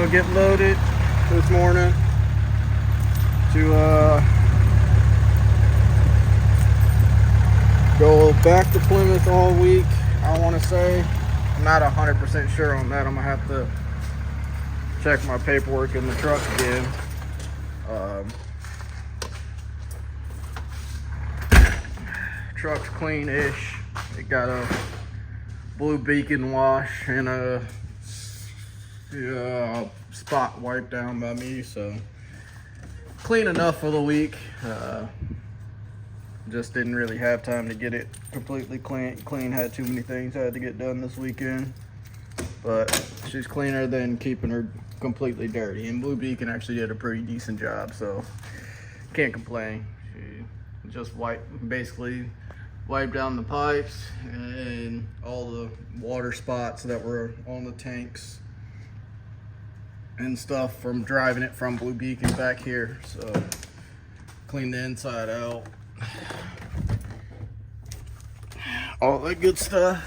gonna get loaded this morning to go back to Plymouth all week. I want to say I'm not 100% sure on that. I'm gonna have to check my paperwork in the truck again. Truck's clean-ish. It got a blue beacon wash and a spot wiped down by me, so clean enough for the week. Just didn't really have time to get it completely clean. Had too many things I had to get done this weekend, but she's cleaner than keeping her completely dirty, and Blue Beacon actually did a pretty decent job, so can't complain. She just basically wiped down the pipes and all the water spots that were on the tanks and stuff from driving it from Blue Beacon back here. So clean the inside out, all that good stuff.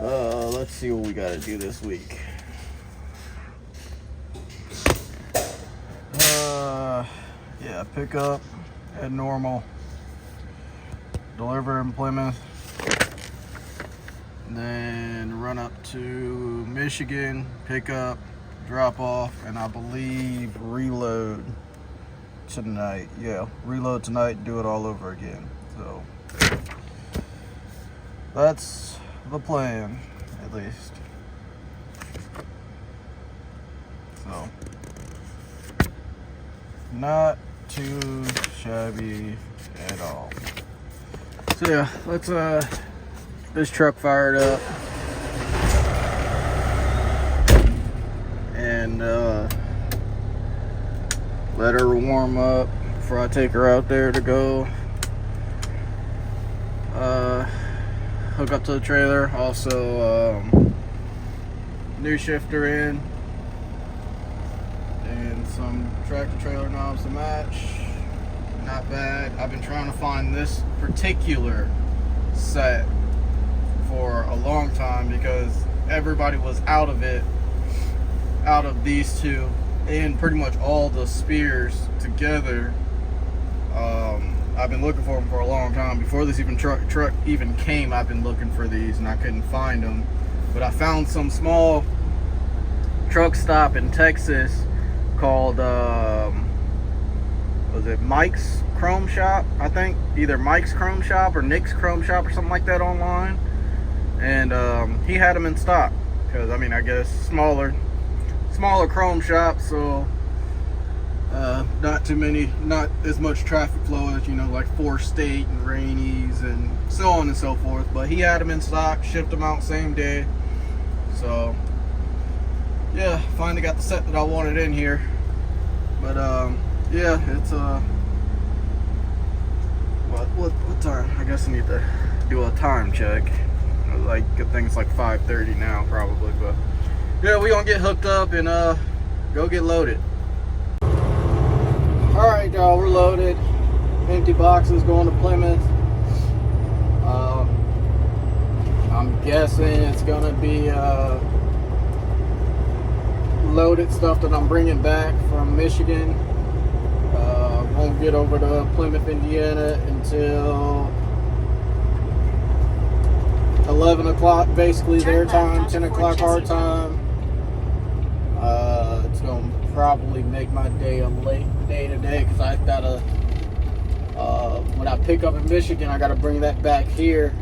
Let's see what we got to do this week. Yeah, pick up at normal, deliver in Plymouth, then run up to Michigan, pick up, drop off, and I believe reload tonight. Yeah, reload tonight and do it all over again. So that's the plan, at least. So not too shabby at all. So yeah, let's this truck fired up and let her warm up before I take her out there to go hook up to the trailer. Also new shifter in and some tractor trailer knobs to match. Not bad. I've been trying to find this particular set for a long time because everybody was out of it, out of these two, and pretty much all the spears together. I've been looking for them for a long time. Before this truck even came, I've been looking for these and I couldn't find them. But I found some small truck stop in Texas called was it Mike's Chrome Shop? I think either Mike's Chrome Shop or Nick's Chrome Shop or something like that online. And he had them in stock because, I mean, I guess smaller chrome shop, so not as much traffic flow as, you know, like Forest State and Rainey's and so on and so forth. But he had them in stock, shipped them out same day. So yeah, finally got the set that I wanted in here. But yeah, it's what time? I guess I need to do a time check. Like, I think it's like 5:30 now probably, but yeah, we gonna get hooked up and go get loaded. All right, y'all, we're loaded. Empty boxes going to Plymouth. I'm guessing it's gonna be loaded stuff that I'm bringing back from Michigan. Won't get over to Plymouth, Indiana until 11 o'clock, basically their time, 10 o'clock our time. It's going to probably make my day a late day today because I got to, when I pick up in Michigan, I got to bring that back here.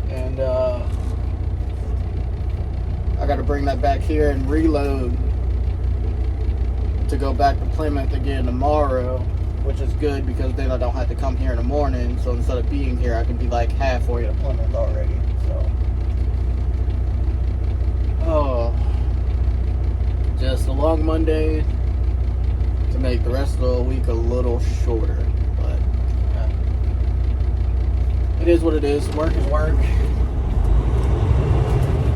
And I got to bring that back here and reload to go back to Plymouth again tomorrow, which is good because then I don't have to come here in the morning. So instead of being here, I can be like halfway to Plymouth already. So, just a long Monday to make the rest of the week a little shorter. But yeah, it is what it is. Work is work.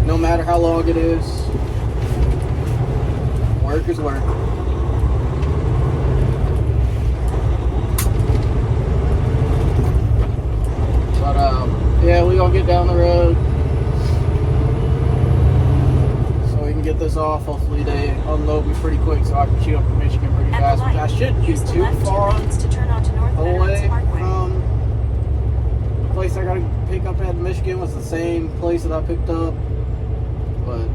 No matter how long it is, work is work. But yeah, we gonna get down the road so we can get this off. Hopefully they unload me pretty quick so I can shoot up to Michigan pretty fast, which I shouldn't be too far away from the place I gotta pick up at Michigan. Was the same place that I picked up, but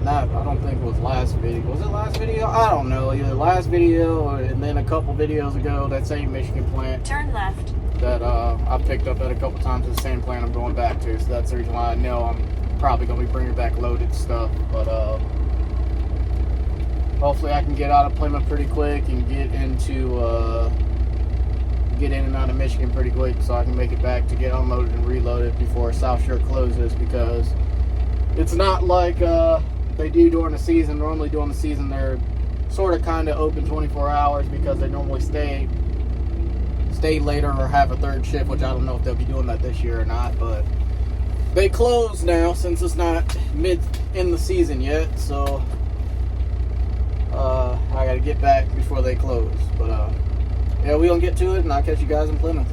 not, I don't think it was last video. Was it last video? I don't know. Either last video or, and then a couple videos ago, that same Michigan plant. Turn left. That I picked up at a couple times, the same plant I'm going back to. So that's the reason why I know I'm probably going to be bringing back loaded stuff. But hopefully I can get out of Plymouth pretty quick and get in and out of Michigan pretty quick so I can make it back to get unloaded and reloaded before South Shore closes, because it's not like they do during the season. Normally during the season they're sort of kind of open 24 hours because they normally stay later or have a third shift, which I don't know if they'll be doing that this year or not, but they close now since it's not mid in the season yet, so I gotta get back before they close. But yeah, we gonna get to it and I'll catch you guys in Plymouth.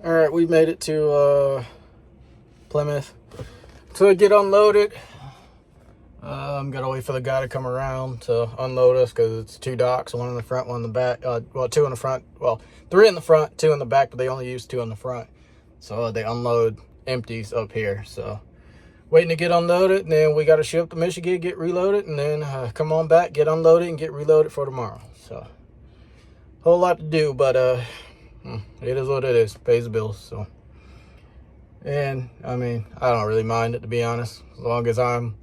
Alright, we made it to Plymouth to get unloaded. I'm gonna wait for the guy to come around to unload us because it's two docks, one in the front, one in the back. Well, two in the front, well, three in the front, two in the back, but they only use two in the front. So they unload empties up here. So waiting to get unloaded, and then we got to ship to Michigan, get reloaded, and then come on back, get unloaded, and get reloaded for tomorrow. So whole lot to do, but it is what it is. Pays the bills. So, and I mean, I don't really mind it, to be honest. As long as I'm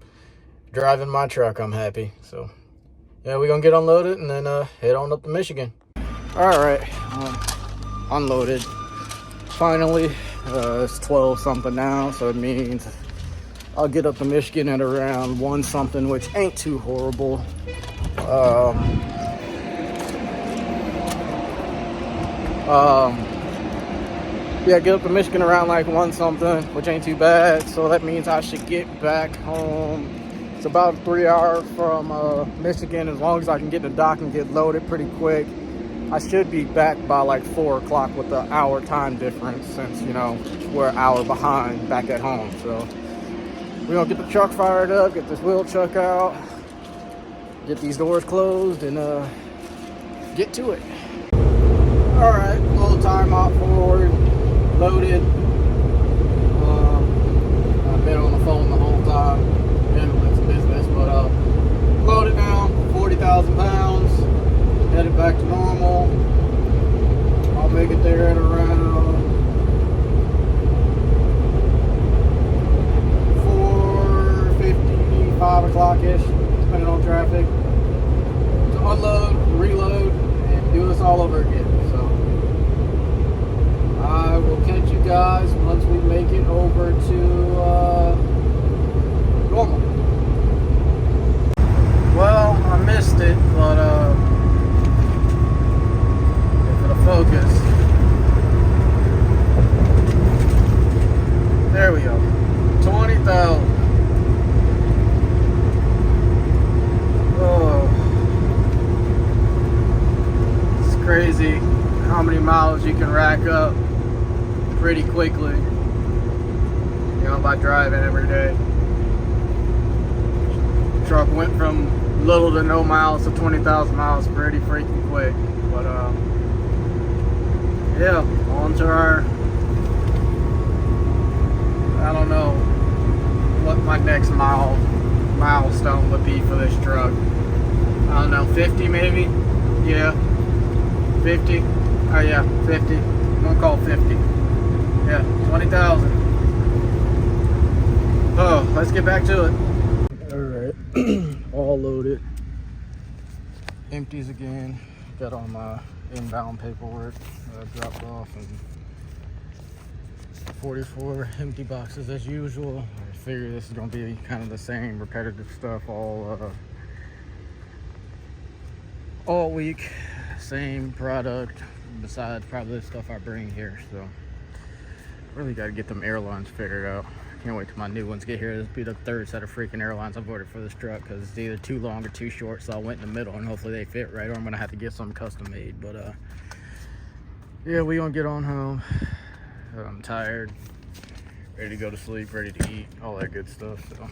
driving my truck, I'm happy. So yeah, we're gonna get unloaded and then head on up to Michigan. All right, unloaded finally. It's 12 something now, so it means I'll get up to Michigan at around 1 something, which ain't too horrible. Yeah, get up to Michigan around like 1 something, which ain't too bad. So that means I should get back home. It's about 3 hours from Michigan. As long as I can get in the dock and get loaded pretty quick, I should be back by like 4 o'clock with the hour time difference, since, you know, we're an hour behind back at home. So we're gonna get the truck fired up, get this wheel chuck out, get these doors closed, and get to it. All right, little time out forward, loaded. I've been on the phone the whole time, handling some business, but loaded now, 40,000 pounds, headed back to normal. I'll make it there at around 4:50, 5 o'clock-ish, depending on traffic, to unload, reload, and do this all over again. So I will catch you guys once we make it over to normal. Well, I missed it, but how many miles you can rack up pretty quickly, you know, by driving every day. Truck went from little to no miles to 20,000 miles pretty freaking quick. But yeah, on to our, I don't know what my next milestone would be for this truck. I don't know, 50 maybe? Yeah, 50. Oh yeah, 50. I'm gonna call 50. Yeah, 20,000. Oh, let's get back to it. All right, all loaded. Empties again. Got all my inbound paperwork dropped off, and 44 empty boxes as usual. I figure this is gonna be kind of the same repetitive stuff all week. Same product, besides probably the stuff I bring here. So really got to get them airlines figured out. Can't wait till my new ones get here. This will be the third set of freaking airlines I've ordered for this truck, because it's either too long or too short, so I went in the middle, and hopefully they fit right, or I'm gonna have to get some custom made. But yeah, we gonna get on home. I'm tired, ready to go to sleep, ready to eat, all that good stuff. So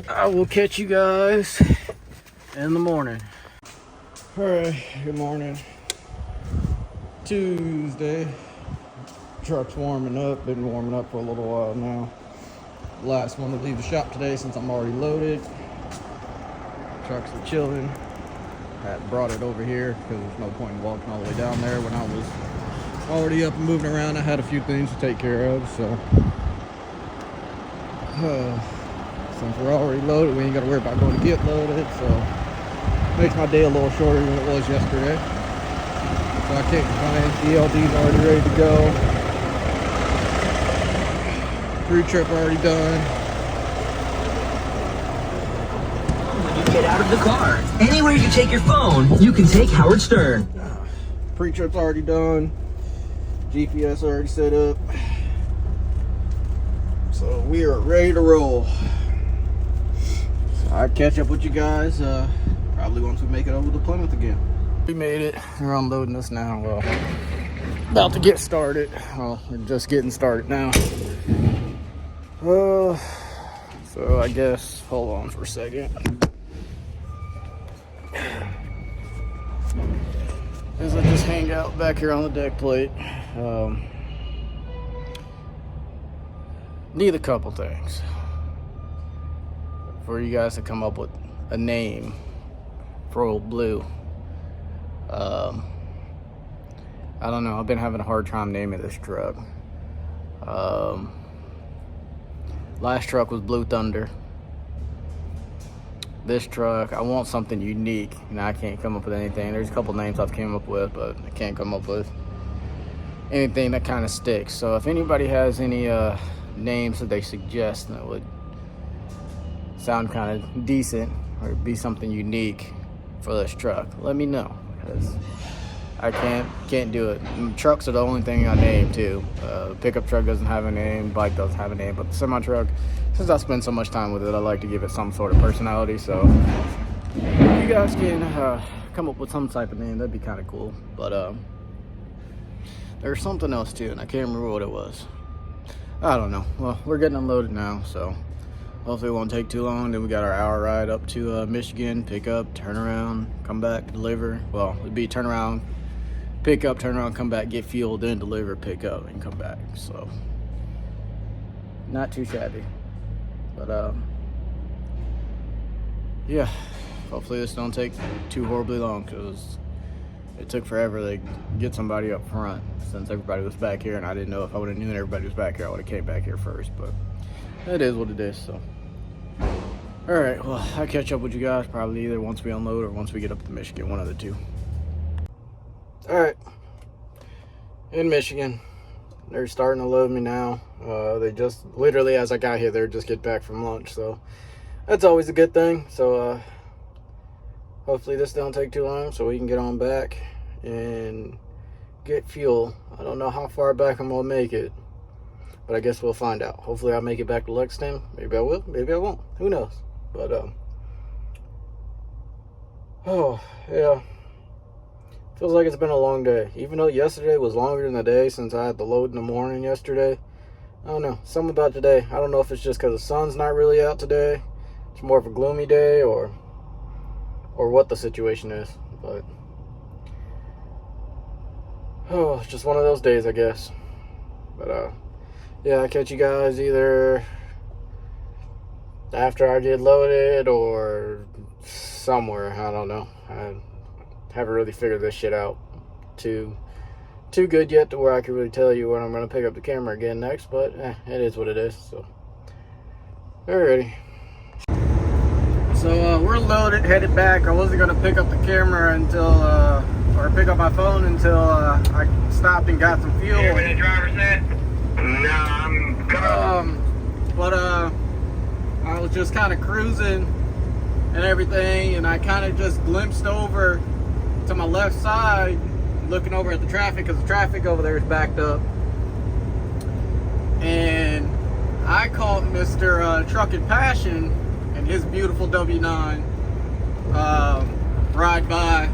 I will catch you guys in the morning. All right, good morning. Tuesday. Truck's warming up, been warming up for a little while now. Last one to leave the shop today since I'm already loaded. Trucks are chilling. I brought it over here because there's no point in walking all the way down there when I was already up and moving around. I had a few things to take care of, so since we're already loaded, we ain't gotta worry about going to get loaded, so makes my day a little shorter than it was yesterday. So I can't complain. ELD's already ready to go. Pre-trip already done. When you get out of the car, anywhere you take your phone, you can take Howard Stern. Pre-trip's already done. GPS already set up. So we are ready to roll. So I'll catch up with you guys probably once we make it over to Plymouth again. We made it. We're unloading this now. Well, about to get started. Well, we're just getting started now. So I guess, hold on for a second. As I just hang out back here on the deck plate, need a couple things for you guys to come up with a name for old Blue. I don't know, I've been having a hard time naming this truck. Last truck was Blue Thunder. This truck, I want something unique. You know, I can't come up with anything. There's a couple names I've came up with, but I can't come up with anything that kind of sticks. So if anybody has any names that they suggest that would sound kind of decent or be something unique for this truck, let me know, because I can't do it. Trucks are the only thing I name too. Pickup truck doesn't have a name, bike doesn't have a name, but the semi truck, since I spend so much time with it, I like to give it some sort of personality. So if you guys can come up with some type of name, that'd be kind of cool. But there's something else too, and I can't remember what it was. I don't know. Well, we're getting unloaded now, so hopefully it won't take too long. Then we got our hour ride up to Michigan, pick up, turn around, come back, deliver. Well, it'd be turn around, pick up, turn around, come back, get fuel, then deliver, pick up, and come back. So not too shabby. But yeah, hopefully this don't take too horribly long, because it took forever to get somebody up front since everybody was back here, and I didn't know if I would have known everybody was back here, I would have came back here first. But it is what it is. So all right, well, I'll catch up with you guys probably either once we unload or once we get up to Michigan, one of the two. All right, in Michigan, they're starting to load me now. They just literally, as I got here, they're just getting back from lunch, so that's always a good thing. So hopefully this don't take too long so we can get on back and get fuel. I don't know how far back I'm gonna make it, but I guess we'll find out. Hopefully I'll make it back to Lexington. Maybe I will, maybe I won't, who knows. But oh yeah, Feels like it's been a long day. Even though yesterday was longer than the day since I had the load in the morning yesterday. I don't know. Something about today. I don't know if it's just because the sun's not really out today. It's more of a gloomy day or what the situation is. But oh, it's just one of those days, I guess. But yeah, I'll catch you guys either after I get loaded or somewhere. I don't know. I haven't really figured this shit out too good yet to where I can really tell you when I'm going to pick up the camera again next, but it is what it is. So alrighty. So we're loaded, headed back. I wasn't going to pick up the camera until or pick up my phone until I stopped and got some fuel. Where the driver said? No, I'm coming. But I was just kind of cruising and everything, and I kind of just glimpsed over to my left side, looking over at the traffic, because the traffic over there is backed up. And I caught Mr. Truckin' Passion and his beautiful W9 ride by,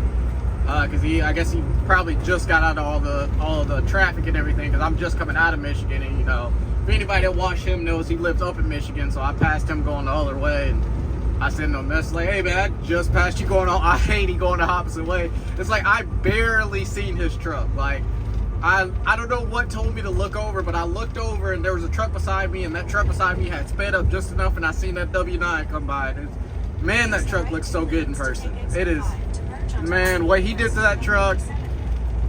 because I guess he probably just got out of all the traffic and everything, because I'm just coming out of Michigan, and you know, if anybody that watched him knows he lives up in Michigan, so I passed him going the other way, and I sent him a message like, hey man, I just passed you going on, I hate he going the opposite way. It's like I barely seen his truck. Like I don't know what told me to look over, but I looked over and there was a truck beside me, and that truck beside me had sped up just enough, and I seen that W9 come by. And man, that truck looks so good in person. It is, man, what he did to that truck,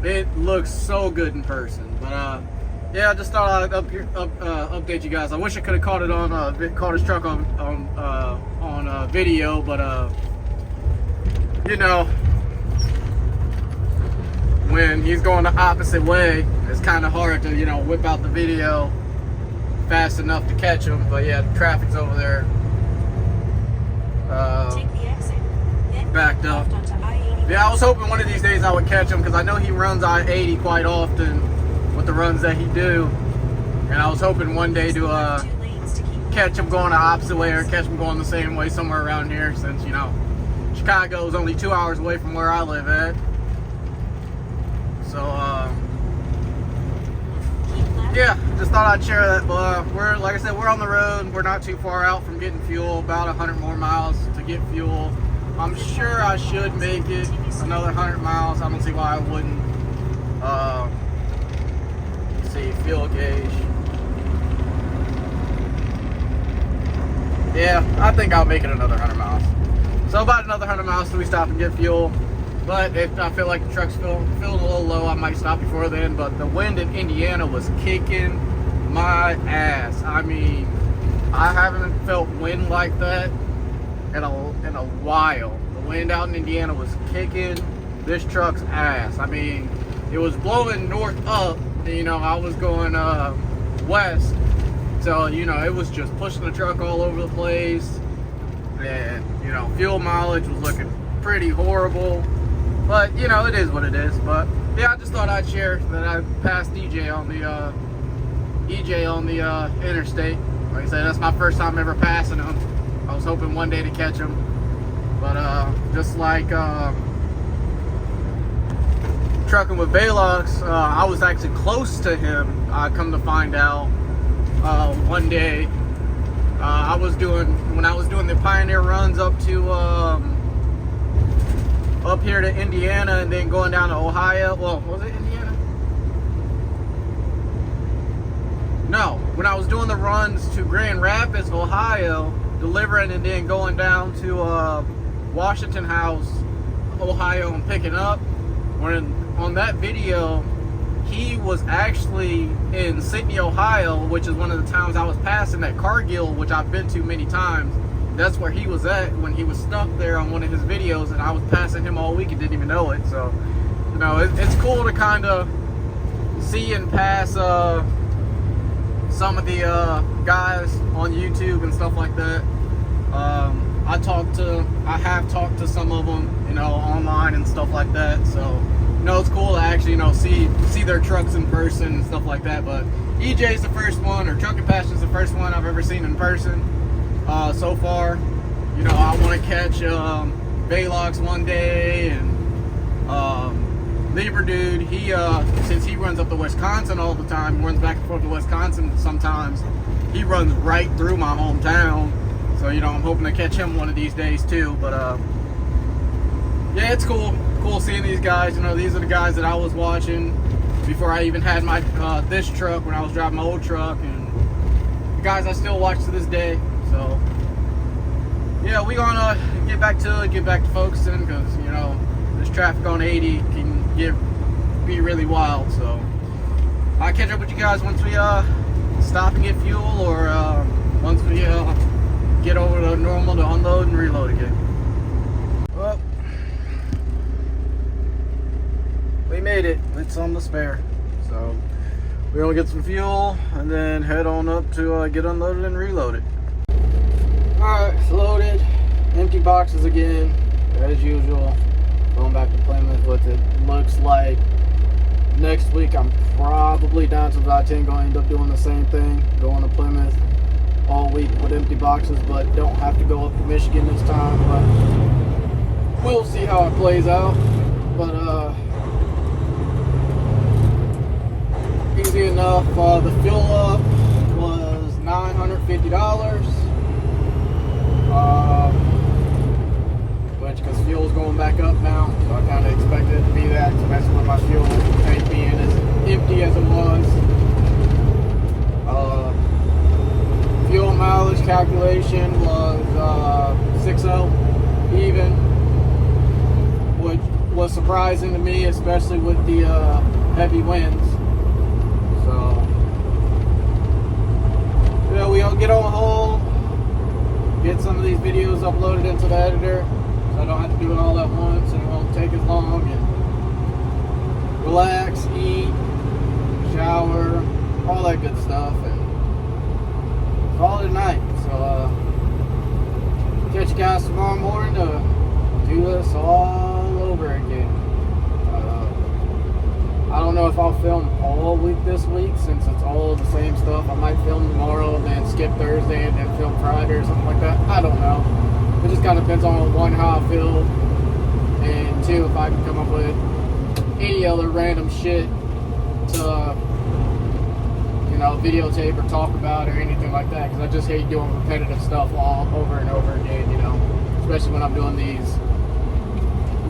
it looks so good in person. But yeah, I just thought I'd update you guys. I wish I could have caught it on caught his truck on video, but you know, when he's going the opposite way, it's kind of hard to, you know, whip out the video fast enough to catch him. But yeah, the traffic's over there backed up. Yeah, I was hoping one of these days I would catch him, because I know he runs I-80 quite often with the runs that he do, and I was hoping one day to catch him going the opposite way, or catch him going the same way somewhere around here, since, you know, Chicago is only 2 hours away from where I live at. So yeah, just thought I'd share that. But we're, like I said, we're on the road. We're not too far out from getting fuel, about 100 more miles to get fuel. I'm sure I should make it another 100 miles. I don't see why I wouldn't. Let's see, fuel gauge. Yeah, I think I'll make it another 100 miles. So about another 100 miles till we stop and get fuel. But if I feel like the truck's feeling a little low, I might stop before then. But the wind in Indiana was kicking my ass. I mean, I haven't felt wind like that in a while. The wind out in Indiana was kicking this truck's ass. I mean, it was blowing north up, and, you know, I was going west, so, you know, it was just pushing the truck all over the place, and, you know, fuel mileage was looking pretty horrible, but, you know, it is what it is. But yeah, I just thought I'd share that I passed EJ on the interstate. Like I said, that's my first time ever passing him. I was hoping one day to catch him, but just like trucking with Velox, I was actually close to him. Come to find out, one day when I was doing the Pioneer runs up to up here to Indiana, and then going down to Ohio. Well, was it Indiana? No, when I was doing the runs to Grand Rapids, Ohio, delivering and then going down to Washington House, Ohio, and picking up. When on that video, he was actually in Sydney, Ohio, which is one of the towns I was passing at Cargill, which I've been to many times. That's where he was at when he was stuck there on one of his videos, and I was passing him all week and didn't even know it. So, you know, it's cool to kind of see and pass some of the guys on YouTube and stuff like that. I have talked to some of them, you know, online and stuff like that. So, you know, it's cool to actually, you know, see their trucks in person and stuff like that. But EJ's the first one, or Truckin' Passion's the first one I've ever seen in person so far. You know, I want to catch Velox one day, and Lieber dude, he since he runs up to Wisconsin all the time, runs back and forth to Wisconsin sometimes, he runs right through my hometown. So, you know, I'm hoping to catch him one of these days too. But yeah, it's cool seeing these guys. You know, these are the guys that I was watching before I even had my this truck, when I was driving my old truck, and the guys I still watch to this day. So yeah, we gonna get back to focusing, because, you know, this traffic on 80 can be really wild. So I'll catch up with you guys once we stop and get fuel, or once we get over to normal to unload and reload again. Well, we made it. It's on the spare. So we're gonna get some fuel and then head on up to get unloaded and reloaded. Alright, it's loaded. Empty boxes again, as usual. Going back to Plymouth with it. Looks like next week I'm probably down to the I-10, going to end up doing the same thing, going to Plymouth all week with empty boxes, but don't have to go up to Michigan this time. But we'll see how it plays out. But easy enough. The fuel up was $950. Which, because fuel's going back up now, so I kind of expected it to be that, especially with my fuel tank being as empty as it was. Fuel mileage calculation was 60 even, which was surprising to me, especially with the heavy winds. So yeah, we'll get on home, get some of these videos uploaded into the editor, so I don't have to do it all at once, and it won't take as long, and relax, eat, shower, all that good stuff, and call it a night. So catch you guys tomorrow morning to do this all over again. I don't know if I'll film all week this week, since it's all the same stuff. I might film tomorrow and then skip Thursday and then film Friday or something like that. I don't know. It just kind of depends on, one, how I feel, and two, if I can come up with any other random shit to, you know, videotape or talk about or anything like that, because I just hate doing repetitive stuff all over and over again, you know, especially when I'm doing these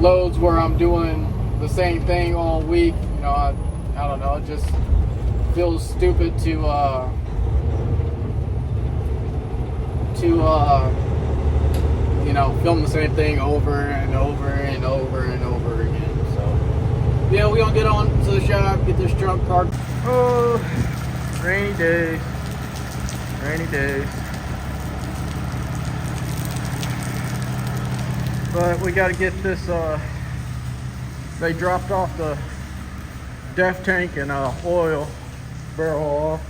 loads where I'm doing the same thing all week. You know, I don't know, it just feels stupid to you know, film the same thing over and over and over and over again. So yeah, we gonna get on to the shop, get this truck parked. Oh, rainy days, rainy days. But we got to get this, they dropped off the DEF tank and oil barrel off,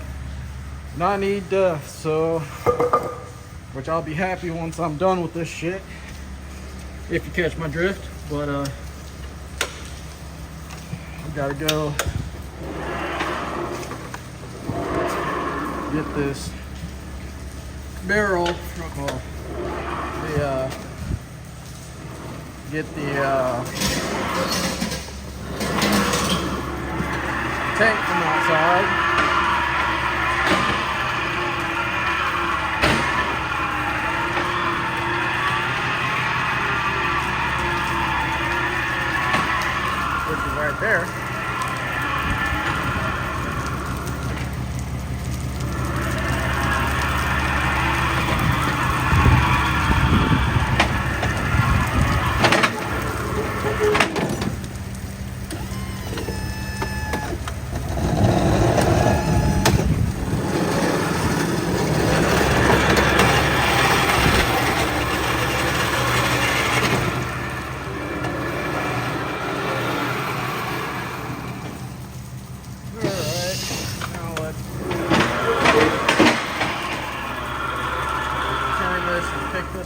and I need DEF, so, which I'll be happy once I'm done with this shit, if you catch my drift. But we gotta go get this barrel, well, get the tank from outside. Which is right there.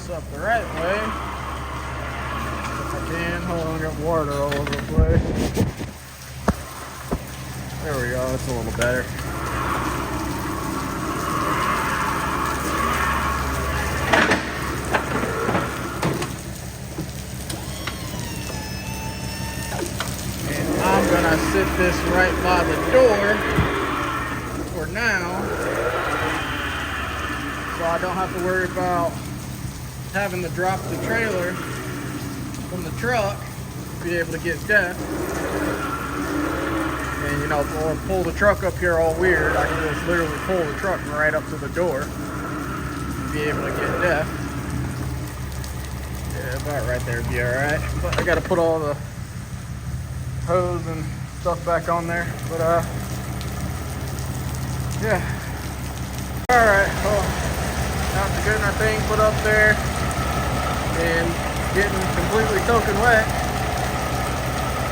Up the right way. If I can, hold on, got water all over the place. There we go, that's a little better. And I'm right by the door for now, so I don't have to worry about having to drop the trailer from the truck to be able to get def. And you know, or pull the truck up here all weird. I can just literally pull the truck right up to the door and be able to get def. Yeah, about right there would be alright. But I gotta put all the hose and stuff back on there. But yeah. Alright, well, after getting our thing put up there and getting completely soaking wet,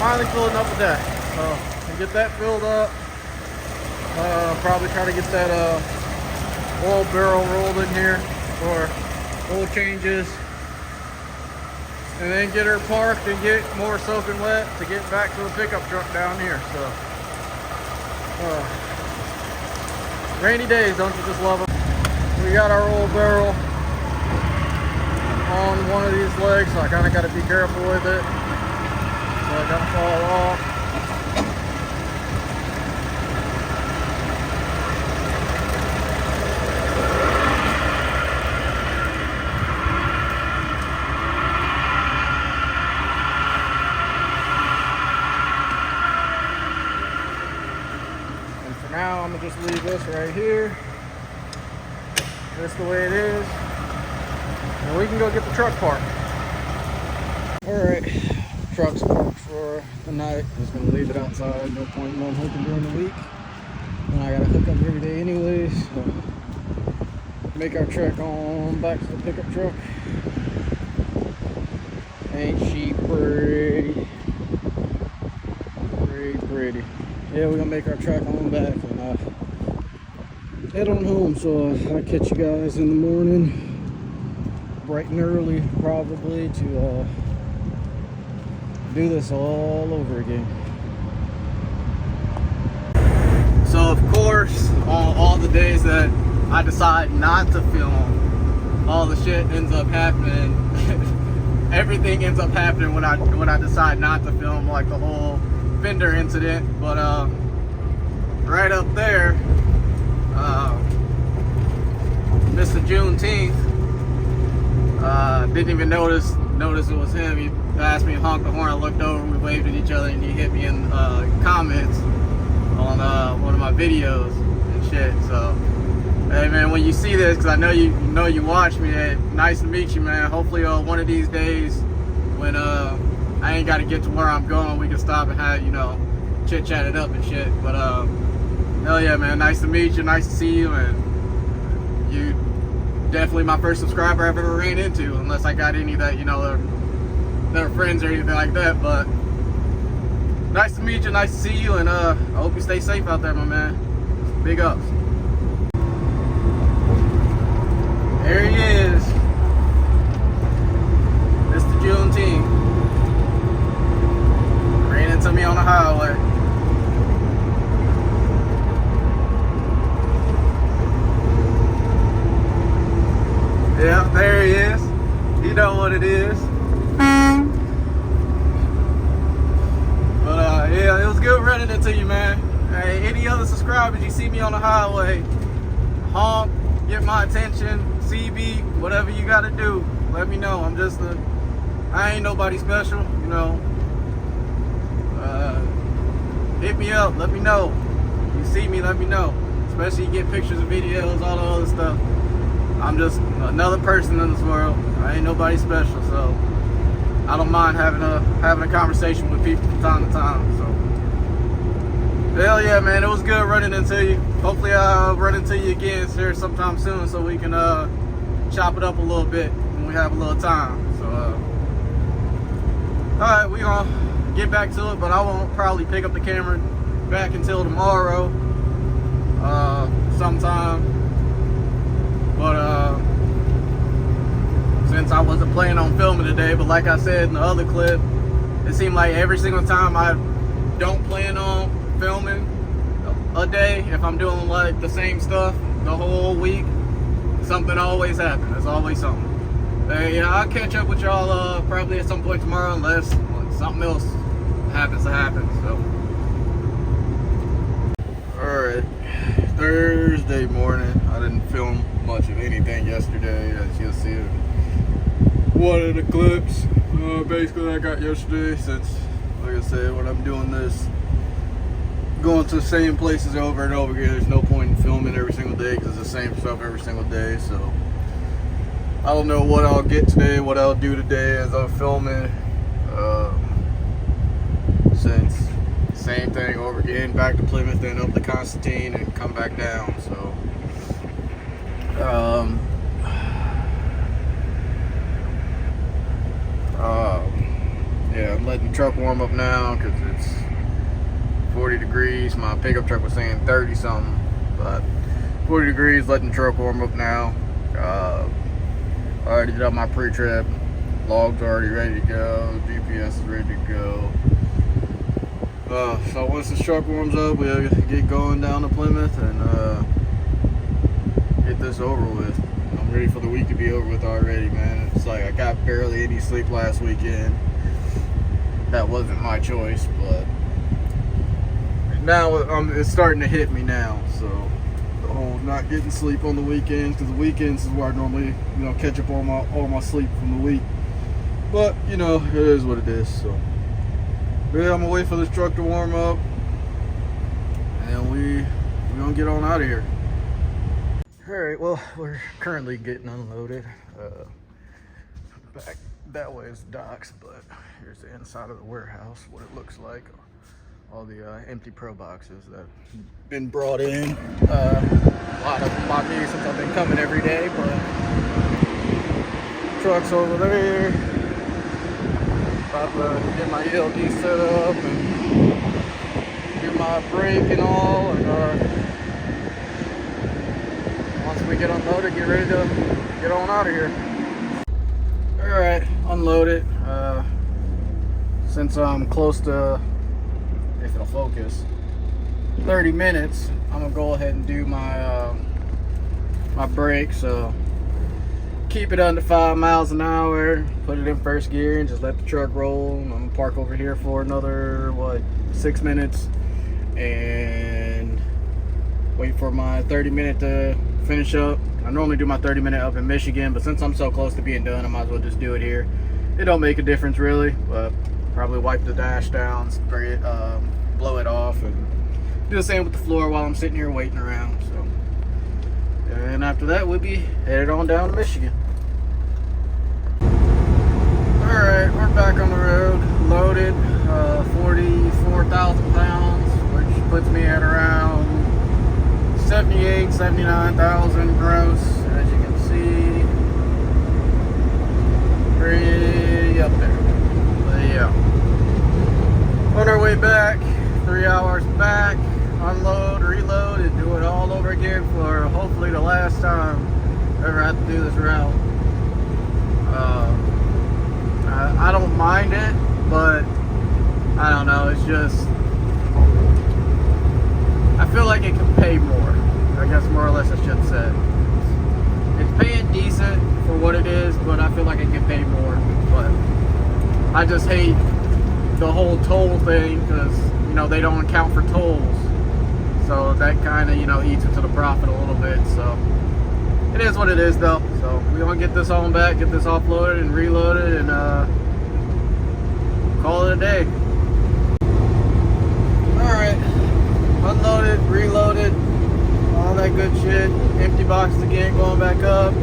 finally filling up with that. So get that filled up. Probably try to get that oil barrel rolled in here for oil changes, and then get her parked and get more soaking wet to get back to the pickup truck down here. So rainy days, don't you just love them? We got our oil barrel on one of these legs, so I kind of got to be careful with it so it don't fall off. Now I'm gonna just leave this right here, just the way it is, and we can go get the truck parked. All right, truck's parked for the night. Just gonna leave it outside. No point in hooking during the week, and I gotta hook up every day anyways. So make our trek on back to the pickup truck. Ain't she pretty? Pretty. Yeah, we're gonna make our trek on back and head on home. So I'll catch you guys in the morning, bright and early, probably, to do this all over again. So of course, on all the days that I decide not to film, all the shit ends up happening. Everything ends up happening when I decide not to film, like the whole fender incident. But right up there, Mr. Juneteenth, didn't even notice it was him. He asked me to honk the horn. I looked over, we waved at each other, and he hit me in comments on one of my videos and shit. So hey man, when you see this, because I know you watch me, hey, nice to meet you, man. Hopefully one of these days when I ain't got to get to where I'm going, we can stop and have, you know, chit chat it up and shit. But hell yeah, man, nice to meet you, nice to see you, and you definitely my first subscriber I've ever ran into, unless I got any that, you know, they're friends or anything like that. But nice to meet you, nice to see you, and I hope you stay safe out there, my man. Big ups. There he is, Mr. Juneteenth. Ran into me on the highway. Yeah, there he is. You know what it is. But yeah, it was good running into you, man. Hey, any other subscribers, you see me on the highway, honk, get my attention, CB, whatever you gotta do, let me know. I ain't nobody special, you know. Hit me up, let me know. You see me, let me know. Especially you get pictures and videos, all the other stuff. I'm just another person in this world. I ain't nobody special, so I don't mind having a conversation with people from time to time. So hell yeah, man, it was good running into you. Hopefully I'll run into you again here sometime soon, so we can chop it up a little bit when we have a little time. So all right, we gonna get back to it, but I won't probably pick up the camera back until tomorrow sometime. But since I wasn't planning on filming today, but like I said in the other clip, it seemed like every single time I don't plan on filming a day, if I'm doing like the same stuff the whole week, something always happens. There's always something. Hey, yeah, I'll catch up with y'all probably at some point tomorrow, unless something else happens to happen. So Friday morning. I didn't film much of anything yesterday, as you'll see in one of the clips. Basically, I got yesterday, since, like I said, when I'm doing this, going to the same places over and over again, there's no point in filming every single day because it's the same stuff every single day. So I don't know what I'll get today, what I'll do today as I'm filming. Since same thing over again, back to Plymouth, then up to Constantine, and come back down. So yeah, I'm letting the truck warm up now because it's 40 degrees. My pickup truck was saying 30 something, but 40 degrees, letting the truck warm up now. I already did up my pre-trip. Logs are already ready to go. GPS is ready to go. So once the truck warms up, we'll get going down to Plymouth and get this over with. I'm ready for the week to be over with already, man. It's like I got barely any sleep last weekend. That wasn't my choice, but now it's starting to hit me now. So the whole not getting sleep on the weekends, because the weekends is where I normally, catch up on all my sleep from the week. But it is what it is. So yeah, I'm gonna wait for this truck to warm up, and we're gonna get on out of here. All right, well, we're currently getting unloaded. Back that way is docks, but here's the inside of the warehouse, what it looks like. All the empty pro boxes that have been brought in. A lot of them by me since I've been coming every day, but truck's over there. About to get my ELD set up and do my brake and all, and once we get unloaded, get ready to get on out of here. Alright, unloaded. Since I'm close to, if it'll focus, 30 minutes, I'm gonna go ahead and do my my brake. So keep it under 5 miles an hour, put it in first gear, and just let the truck roll. I'm gonna park over here for another 6 minutes and wait for my 30-minute to finish up. I normally do my 30-minute up in Michigan, but since I'm so close to being done, I might as well just do it here. It don't make a difference really, but probably wipe the dash down, spray it, blow it off, and do the same with the floor while I'm sitting here waiting around. So, and after that, we'll be headed on down to Michigan. Alright, we're back on the road, loaded, 44,000 pounds, which puts me at around 79,000 gross, as you can see. Pretty up there. But yeah. On our way back, 3 hours back, unload, reload, and do it all over again for hopefully the last time I ever have to do this route. I don't mind it, but I don't know, it's just, I feel like it can pay more. I guess more or less I should say. It's paying decent for what it is, but I feel like it can pay more. But I just hate the whole toll thing because, they don't account for tolls. So that kind of, eats into the profit a little bit. So it is what it is though. So we're going to get this on back, get this offloaded and reloaded, and call it a day. Alright, unloaded, reloaded, all that good shit. Empty boxes again, going back up.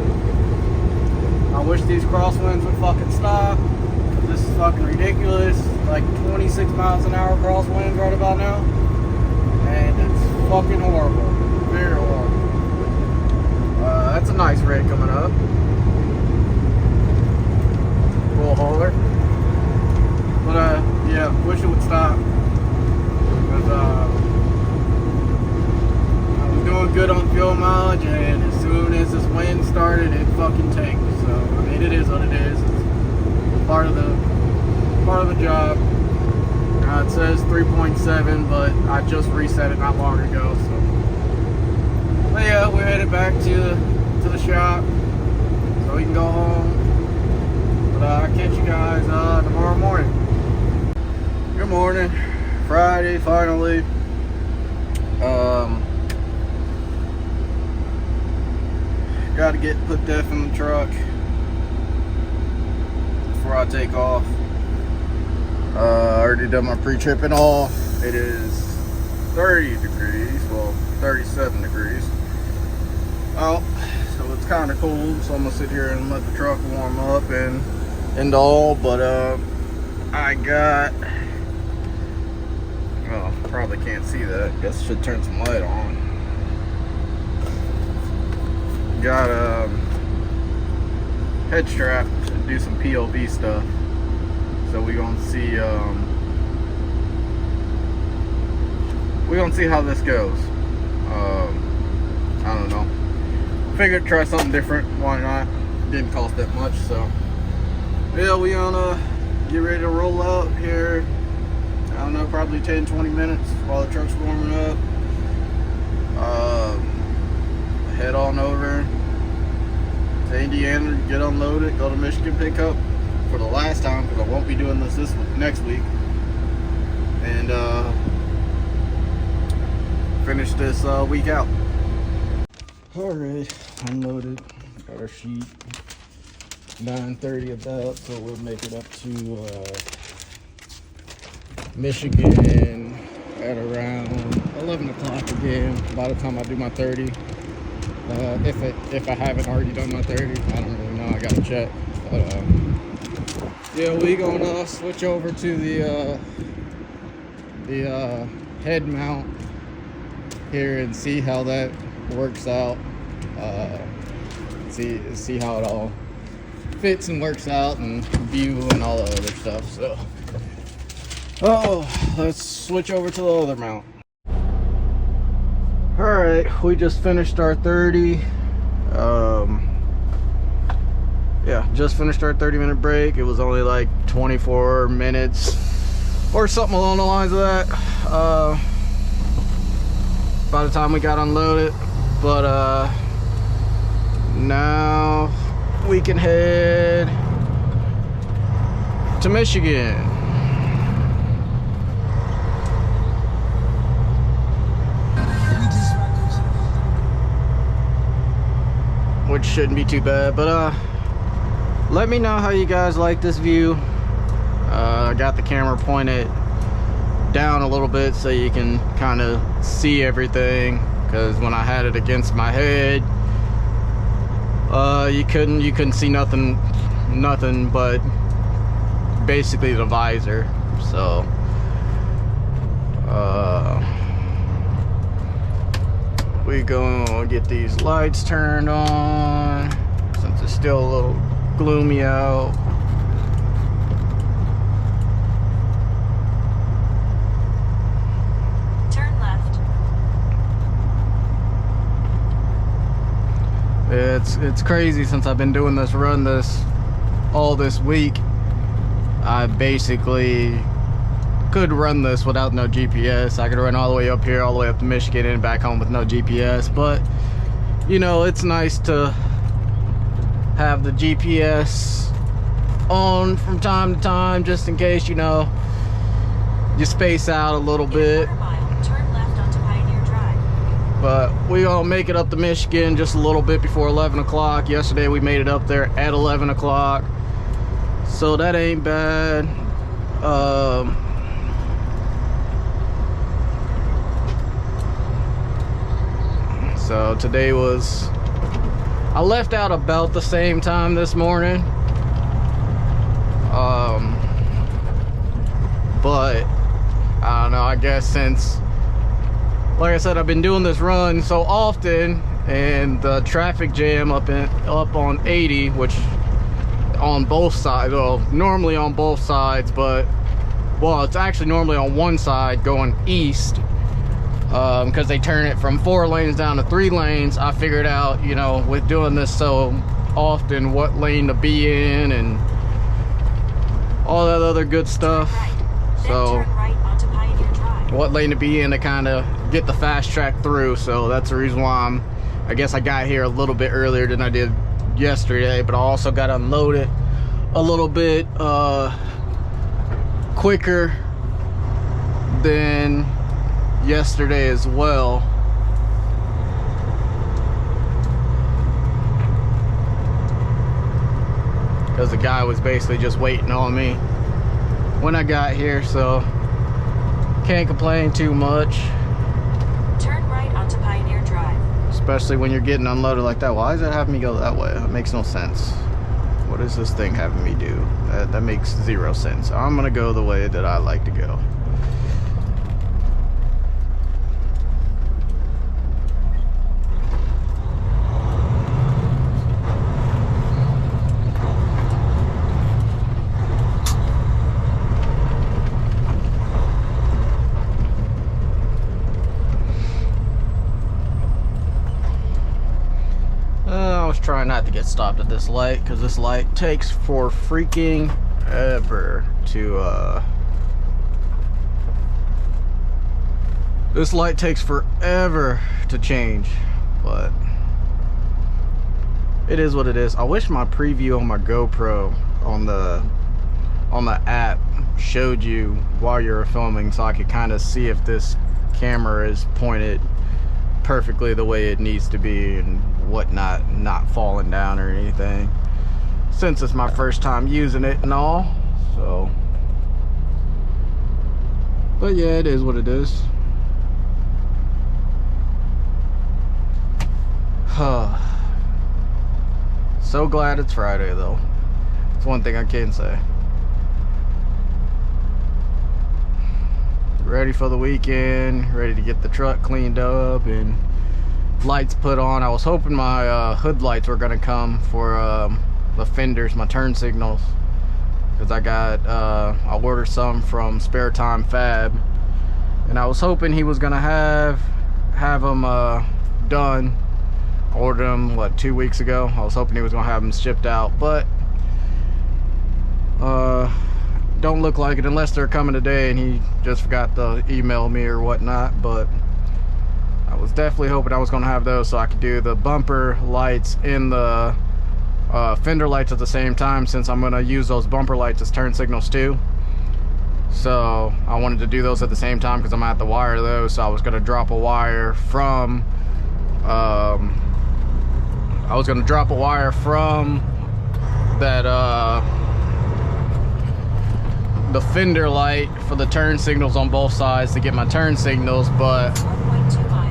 I wish these crosswinds would fucking stop. This is fucking ridiculous. Like 26 miles an hour crosswinds right about now. And it's fucking horrible. Very horrible. That's a nice rig coming up. Bull hauler. But yeah, wish it would stop. Because I was doing good on fuel mileage, and as soon as this wind started, it fucking tanked. So I mean, it is what it is. It's part of the job. It says 3.7, but I just reset it not long ago. So, but yeah, we're headed back to the shop so we can go home. But I'll catch you guys tomorrow morning. Good morning, Friday finally. put Def in the truck before I take off. I already done my pre-trip and all. It is 30 degrees, well 37 degrees. Oh, so it's kind of cold, so I'm gonna sit here and let the truck warm up and all. But I got, well, probably can't see that. Guess I should turn some light on. Got a head strap to do some POV stuff. So we're gonna see how this goes. I don't know. Figured try something different. Why not? Didn't cost that much, so yeah, we gonna get ready to roll out here. I don't know, probably 10-20 minutes while the truck's warming up. Head on over to Indiana, get unloaded, go to Michigan pickup for the last time, because I won't be doing this next week, and finish this week out. All right, unloaded, got our sheet. 9:30 about, so we'll make it up to Michigan at around 11 o'clock again. By the time I do my 30, if I haven't already done my 30, I don't really know. I gotta check. But yeah, we gonna switch over to the head mount here and see how that works out. See how it all fits and works out, and view and all the other stuff. So, let's switch over to the other mount. All right, we just finished our 30. Yeah, just finished our 30-minute break. It was only like 24 minutes or something along the lines of that. By the time we got unloaded, but now we can head to Michigan. Which shouldn't be too bad, but let me know how you guys like this view. I got the camera pointed down a little bit so you can kind of see everything, because when I had it against my head, you couldn't see nothing but basically the visor. So we gonna get these lights turned on since it's still a little gloomy out. Turn left. It's crazy, since I've been doing this run all this week. I basically could run this without no GPS. I could run all the way up here, all the way up to Michigan and back home with no GPS, but you know, it's nice to have the GPS on from time to time, just in case, you know, you space out a little bit. Turn left onto Pioneer Drive. But we gonna make it up to Michigan just a little bit before 11 o'clock. Yesterday we made it up there at 11 o'clock, so that ain't bad. So today I left out about the same time this morning. But I don't know, I guess since, like I said, I've been doing this run so often, and the traffic jam up on 80, which on both sides, well, normally on both sides, but well, it's actually normally on one side going east, because they turn it from 4 lanes down to 3 lanes. I figured out, you know, with doing this so often, what lane to be in and all that other good stuff. So what lane to be in to kind of get the fast track through. So that's the reason why I guess I got here a little bit earlier than I did yesterday, but I also got unloaded a little bit quicker than yesterday as well. because the guy was basically just waiting on me when I got here, so can't complain too much. Turn right onto Pioneer Drive. Especially when you're getting unloaded like that. Why is it having me go that way? That makes no sense. What is this thing having me do? That makes zero sense. I'm gonna go the way that I like to go. Try not to get stopped at this light because this light takes for freaking ever to this light takes forever to change, but it is what it is. I wish my preview on my GoPro on the app showed you while you were filming, so I could kind of see if this camera is pointed perfectly the way it needs to be and whatnot, not falling down or anything, since it's my first time using it and all. So, but yeah, it is what it is. So glad it's Friday though. It's one thing I can say. Ready for the weekend, ready to get the truck cleaned up and lights put on. I was hoping my hood lights were gonna come for the fenders, my turn signals, because I got I ordered some from Spare Time Fab, and I was hoping he was gonna have them done. I ordered them, what, 2 weeks ago. I was hoping he was gonna have them shipped out, but don't look like it unless they're coming today and he just forgot to email me or whatnot. But I was definitely hoping I was going to have those so I could do the bumper lights and the fender lights at the same time, since I'm going to use those bumper lights as turn signals too. So I wanted to do those at the same time because I'm going to have to wire those. So I was going to drop a wire from that the fender light for the turn signals on both sides to get my turn signals, but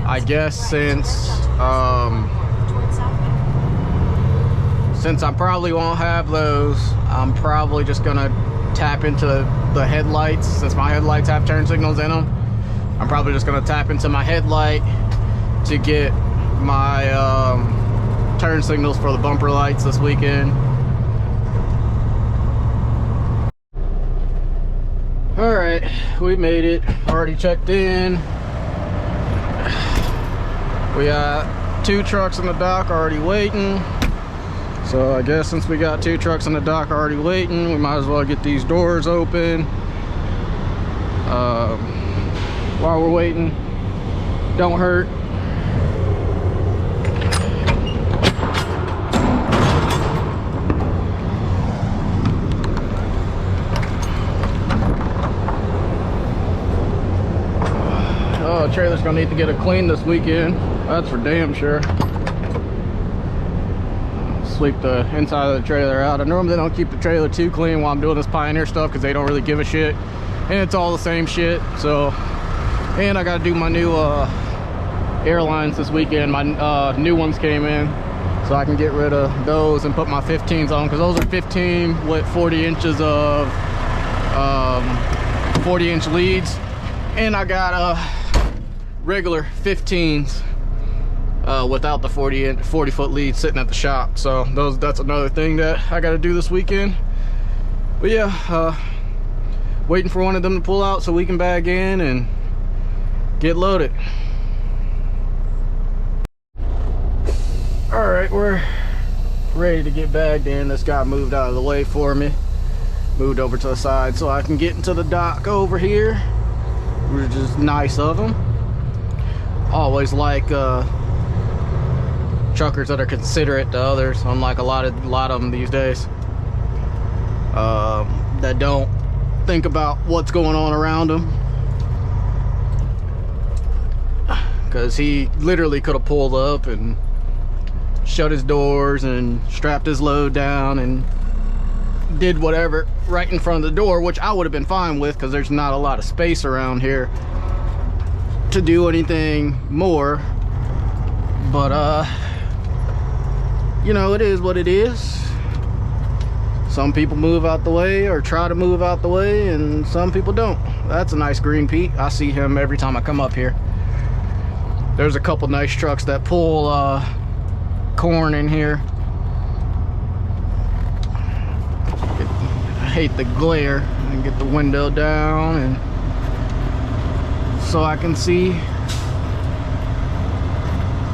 I guess since I probably won't have those, I'm probably just gonna tap into the headlights. Since my headlights have turn signals in them, I'm probably just gonna tap into my headlight to get my turn signals for the bumper lights this weekend. All right, we made it. Already checked in. We got 2 trucks in the dock already waiting. So I guess since we got 2 trucks in the dock already waiting, we might as well get these doors open while we're waiting. Don't hurt. The trailer's gonna need to get it cleaned this weekend. That's for damn sure. Sweep the inside of the trailer out. I normally don't keep the trailer too clean while I'm doing this Pioneer stuff because they don't really give a shit, and it's all the same shit. So, and I gotta do my new airlines this weekend. My new ones came in, so I can get rid of those and put my 15s on, because those are 15 with 40 inches of 40-inch leads, and I got regular 15s without the 40-foot lead sitting at the shop. So that's another thing that I got to do this weekend. But yeah, waiting for one of them to pull out so we can bag in and get loaded. All right, we're ready to get bagged in. This guy moved out of the way for me, moved over to the side so I can get into the dock over here, which is nice of him. Always like truckers that are considerate to others, unlike a lot of them these days, that don't think about what's going on around them. Because he literally could have pulled up and shut his doors and strapped his load down and did whatever right in front of the door, which I would have been fine with because there's not a lot of space around here to do anything more. But you know, it is what it is. Some people move out the way or try to move out the way, and some people don't. That's a nice green Pete. I see him every time I come up here. There's a couple nice trucks that pull corn in here. I hate the glare. And get the window down and so I can see.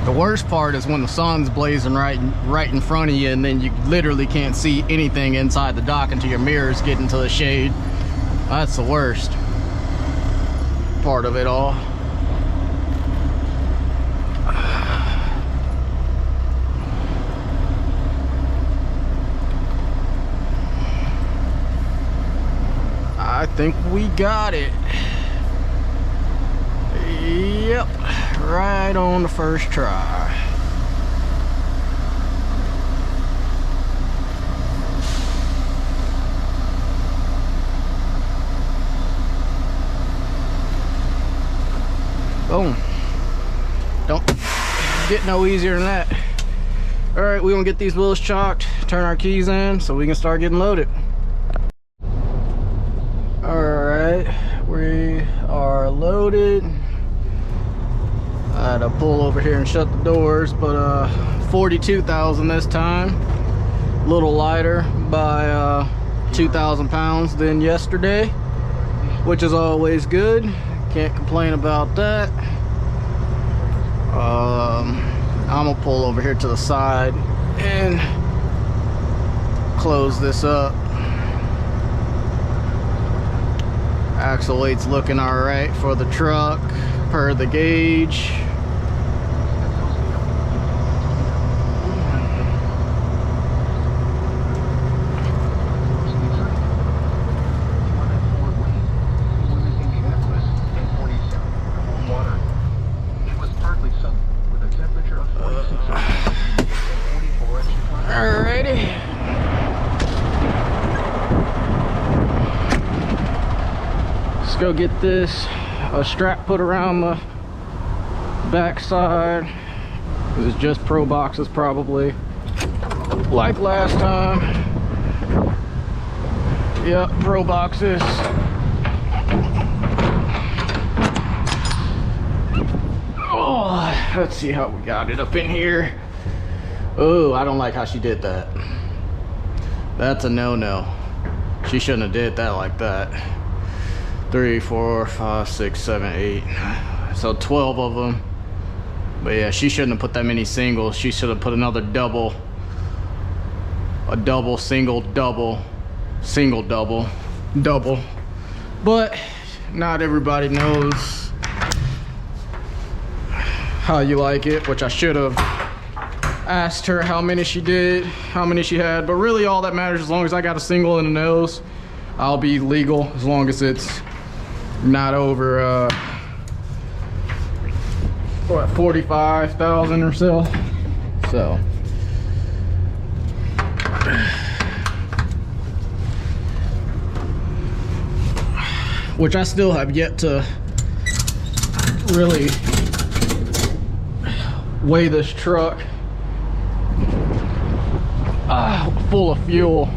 The worst part is when the sun's blazing right in front of you, and then you literally can't see anything inside the dock until your mirrors get into the shade. That's the worst part of it all. I think we got it. Yep, right on the first try. Boom. Don't get no easier than that. All right, we're gonna get these wheels chocked, turn our keys in so we can start getting loaded. All right, we are loaded. I had to pull over here and shut the doors, but 42,000 this time. A little lighter by 2,000 pounds than yesterday, which is always good. Can't complain about that. I'm gonna pull over here to the side and close this up. Axle weight's looking all right for the truck per the gauge. Alrighty. Let's go get this strap put around the back side. This is just Pro Boxes probably, like last time. Yep, Pro Boxes. Oh, let's see how we got it up in here. Oh, I don't like how she did that. That's a no-no. She shouldn't have did that like that. 3, 4, 5, 6, 7, 8. So 12 of them. But yeah, she shouldn't have put that many singles. She should have put another double. A double, single, double, single, double, double. But not everybody knows how you like it, which I should have asked her how many she did, how many she had. But really all that matters, as long as I got a single in the nose, I'll be legal, as long as it's not over what, 45,000 or so. So which I still have yet to really weigh this truck full of fuel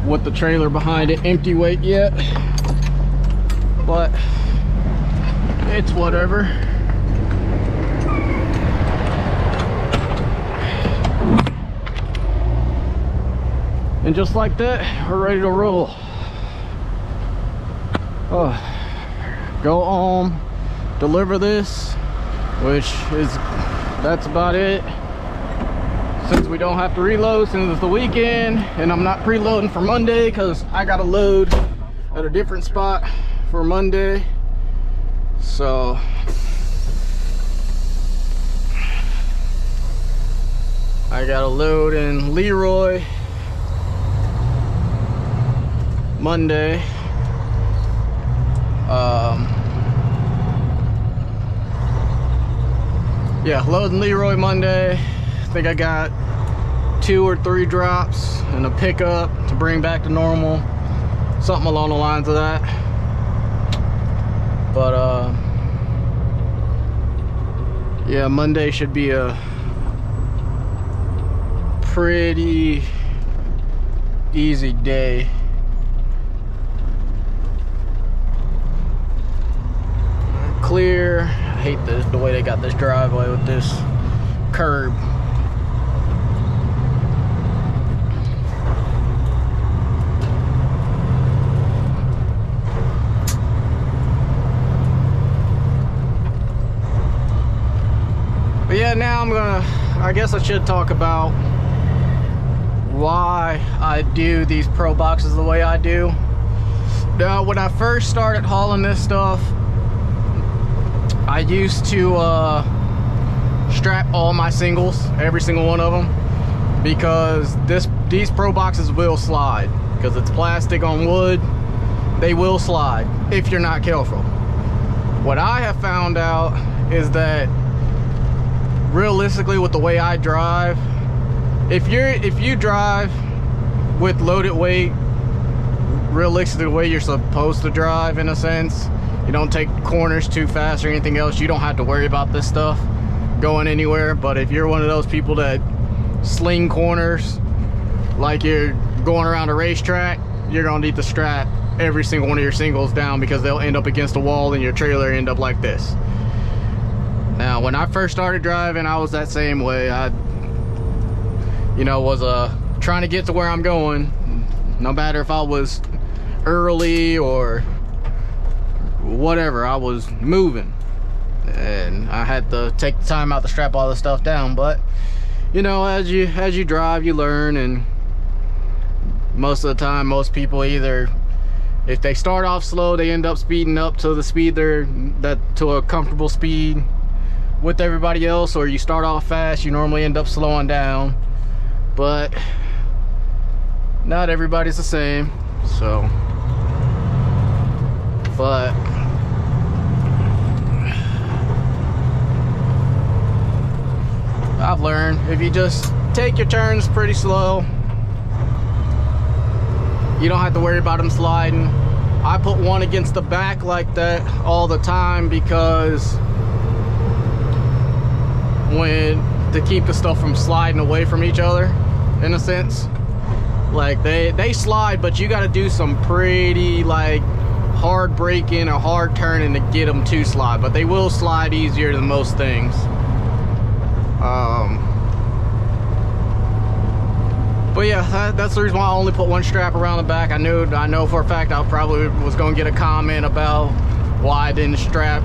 with the trailer behind it empty weight yet, but it's whatever. And just like that, we're ready to roll. Go home, deliver this, which is, that's about it. Since we don't have to reload, since it's the weekend, and I'm not preloading for Monday because I gotta load at a different spot for Monday. So I gotta load in Leroy Monday. Yeah, loading Leroy Monday. I think I got 2 or 3 drops and a pickup to bring back to normal, something along the lines of that. But yeah, Monday should be a pretty easy day. Clear. I hate the way they got this driveway with this curb. But yeah, now I guess I should talk about why I do these pro boxes the way I do. Now, when I first started hauling this stuff, I used to strap all my singles, every single one of them, because these pro boxes will slide. Because it's plastic on wood, they will slide if you're not careful. What I have found out is that realistically, with the way I drive, if you drive with loaded weight, realistically the way you're supposed to drive, in a sense, you don't take corners too fast or anything else, you don't have to worry about this stuff going anywhere. But if you're one of those people that sling corners like you're going around a racetrack, you're gonna need to strap every single one of your singles down, because they'll end up against the wall and your trailer end up like this. Now, when I first started driving, I was that same way. I, was trying to get to where I'm going, no matter if I was early or whatever, I was moving, and I had to take the time out to strap all the stuff down. But as you drive, you learn, and most of the time, most people either, if they start off slow, they end up speeding up to the speed to a comfortable speed with everybody else, or you start off fast, you normally end up slowing down. But not everybody's the same. So, but I've learned, if you just take your turns pretty slow, you don't have to worry about them sliding. I put one against the back like that all the time, because to keep the stuff from sliding away from each other, in a sense. Like, they slide, but you got to do some pretty hard braking or hard turning to get them to slide, but they will slide easier than most things. But yeah, that's the reason why I only put one strap around the back. I know for a fact I probably was going to get a comment about why I didn't strap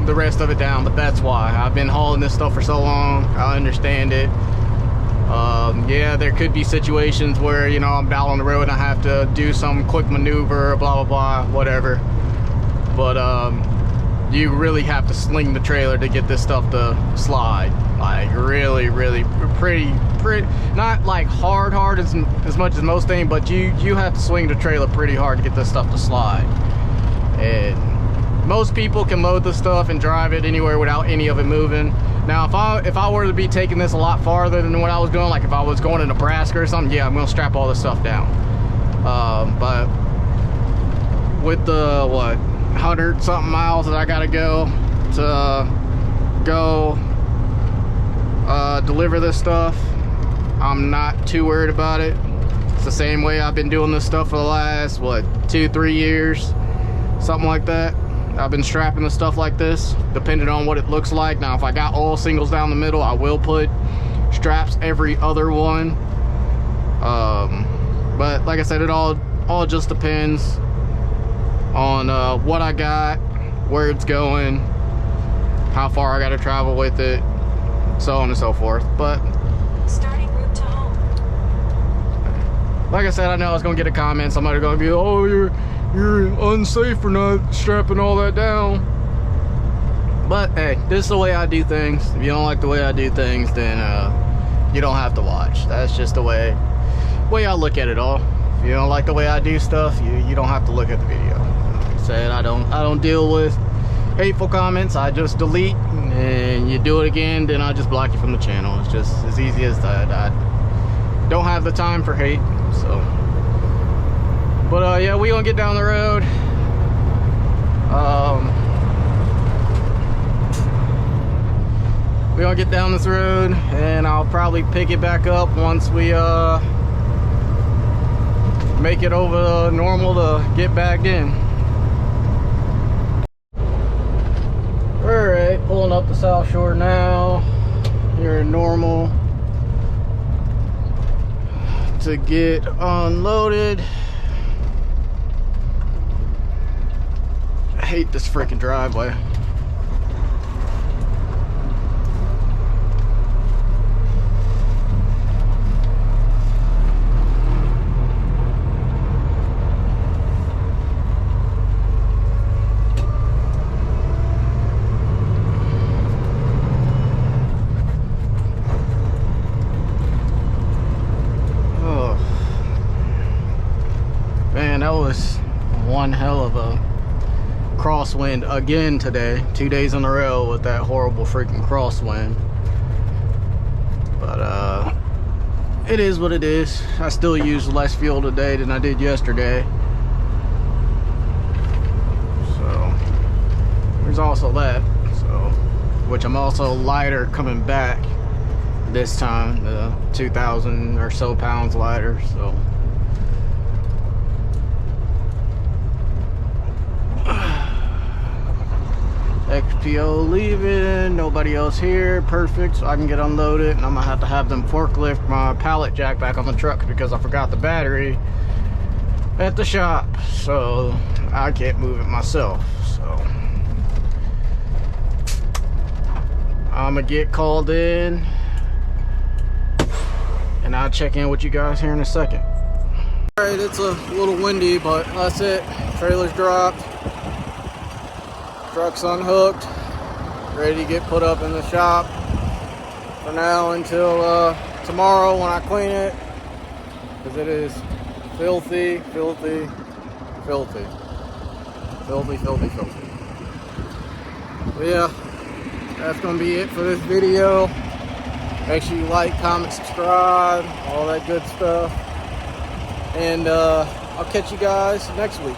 the rest of it down, but that's why. I've been hauling this stuff for so long, I understand it. Yeah, there could be situations where I'm out on the road and I have to do some quick maneuver, blah blah blah, whatever. But you really have to sling the trailer to get this stuff to slide. Like, really pretty, not like hard as much as most things, but you have to swing the trailer pretty hard to get this stuff to slide. And most people can load the stuff and drive it anywhere without any of it moving. Now, if I were to be taking this a lot farther than what I was going, like if I was going to Nebraska or something, yeah, I'm gonna strap all this stuff down. But with the 100 something miles that I gotta go to deliver this stuff, I'm not too worried about it. It's the same way I've been doing this stuff for the last 2-3 years, something like that. I've been strapping the stuff like this, depending on what it looks like. Now, if I got all singles down the middle, I will put straps every other one. But like I said, it all just depends on what I got, where it's going, how far I got to travel with it, so on and so forth. But Starting route to home. like I said, I know I was gonna get a comment. Somebody gonna be, oh, you're unsafe for not strapping all that down. But hey, this is the way I do things. If you don't like the way I do things, then you don't have to watch. That's just the way I look at it all. If you don't like the way I do stuff, you don't have to look at the video. Like I said, I don't deal with hateful comments. I just delete, and you do it again, then I just block you from the channel. It's just as easy as that. don't have the time for hate. So, but yeah, we gonna get down the road. We gonna get down this road, and I'll probably pick it back up once we make it over to normal to get back in. Alright, pulling up the South Shore now, here in Normal, to get unloaded. I hate this freaking driveway. Man, that was one hell of a crosswind again today. 2 days in a row with that horrible freaking crosswind. But it is what it is. I still used less fuel today than I did yesterday. So there's also that. So, which I'm also lighter coming back this time, 2,000 or so pounds lighter. So XPO leaving, nobody else here, perfect, so I can get unloaded, and I'm gonna have them forklift my pallet jack back on the truck because I forgot the battery at the shop, so I can't move it myself. So I'm gonna get called in, and I'll check in with you guys here in a second. Alright, it's a little windy, but that's it. Trailer's dropped. Truck's unhooked, ready to get put up in the shop for now until tomorrow when I clean it, because it is filthy, filthy, filthy, filthy, filthy, filthy. But yeah, that's going to be it for this video. Make sure you like, comment, subscribe, all that good stuff, and I'll catch you guys next week.